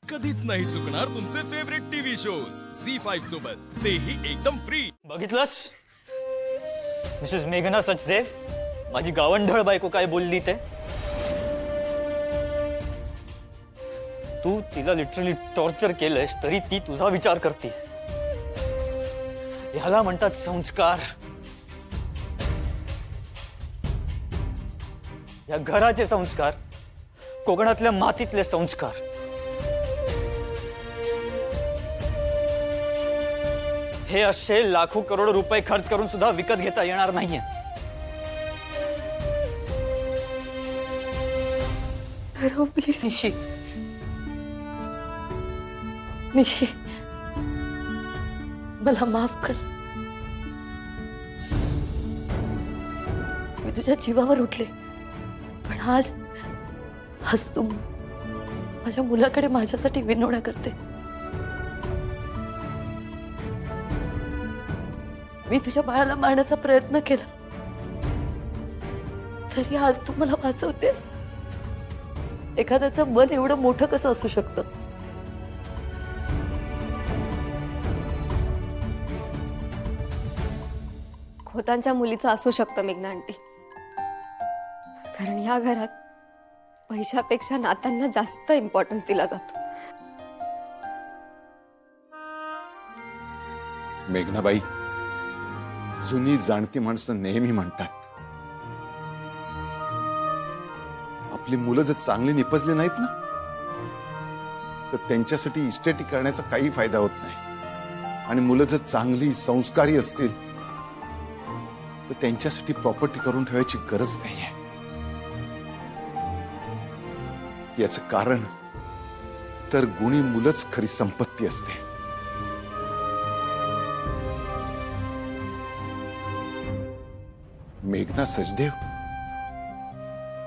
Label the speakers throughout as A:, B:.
A: कधीच नाही चुकणार तुमचे फेवरेट टीव्ही शोज झी5 सोबत, तेही एकदम फ्री।
B: बघितलंस मिसेस मेघना सचदेव, माझी गावंढळ बायको काय बोलली ते? तू तिला लिटरली टॉर्चर केलंस तरी ती तुझा विचार करते। ह्याला म्हणतात संस्कार। या घराचे संस्कार, कोकणातल्या मातीतले संस्कार। हे असे लाखो करोड रुपये खर्च करून सुद्धा विकत घेता येणार नाहीये।
C: प्लीज निशी, निशी मला माफ कर। मी तुझ्या जीवावर उठले, पण आज तू माझ्या मुलाकडे माझ्यासाठी विनोडा करते। मी तुझ्या बाळाला मारण्याचा प्रयत्न केला, तरी आज तू मला वाचवतेस। एखाद्याचं मन एवढं मोठं कसं असू शकतं?
D: खोतांच्या मुलीचं असू शकतं मेघना आंटी, कारण या घरात पैशापेक्षा नात्यांना जास्त इम्पॉर्टन्स दिला जातो।
E: मेघनाबाई, जुनी जाणती माणसं नेहमी म्हणतात, आपली मुलं जर चांगली निपजली नाहीत ना, तर त्यांच्यासाठी इस्टेटी करण्याचा काही फायदा होत नाही। आणि मुलं जर चांगली संस्कारी असतील तर त्यांच्यासाठी प्रॉपर्टी करून ठेवायची गरज नाहीये। याचं कारण तर गुणी मुलंच खरी संपत्ती असते। मेघना सचदेव,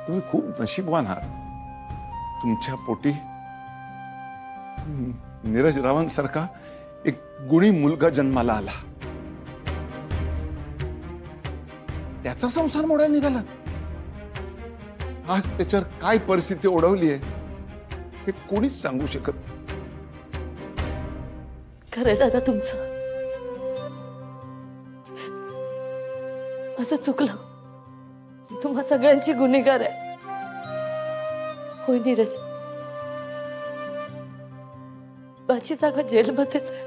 E: तुम्ही खूप नशीबवान आहात। तुमच्या पोटी नीरज रावांसारखा एक गुणी मुलगा जन्माला आला। त्याचा संसार मोडायला निघाला। आज त्याच्यावर काय परिस्थिती ओढवली आहे हे कोणीच सांगू शकत नाही।
C: खरं दादा, तुमचं असं चुकलं। तुम्हा सगळ्यांची गुन्हेगार आहे। होय नीरज, माझी जागा जेलमध्येच आहे।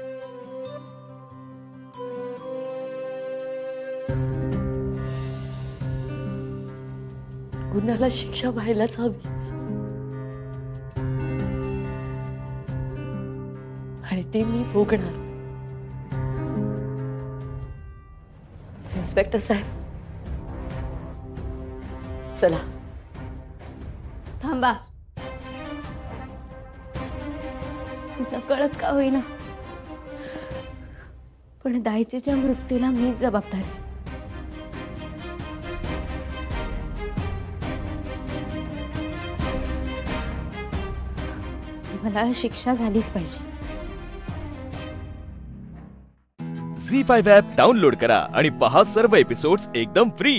C: गुन्ह्याला शिक्षा व्हायलाच हवी, आणि ते मी भोगणार। इन्स्पेक्टर साहेब, चला।
D: थांबा, नकळत का होईना पण दायचेच्या मृत्यूला मीच जबाबदार आहे। मला शिक्षा झालीच पाहिजे।
A: झी5 ॲप डाउनलोड करा आणि पहा सर्व एपिसोड्स एकदम फ्री।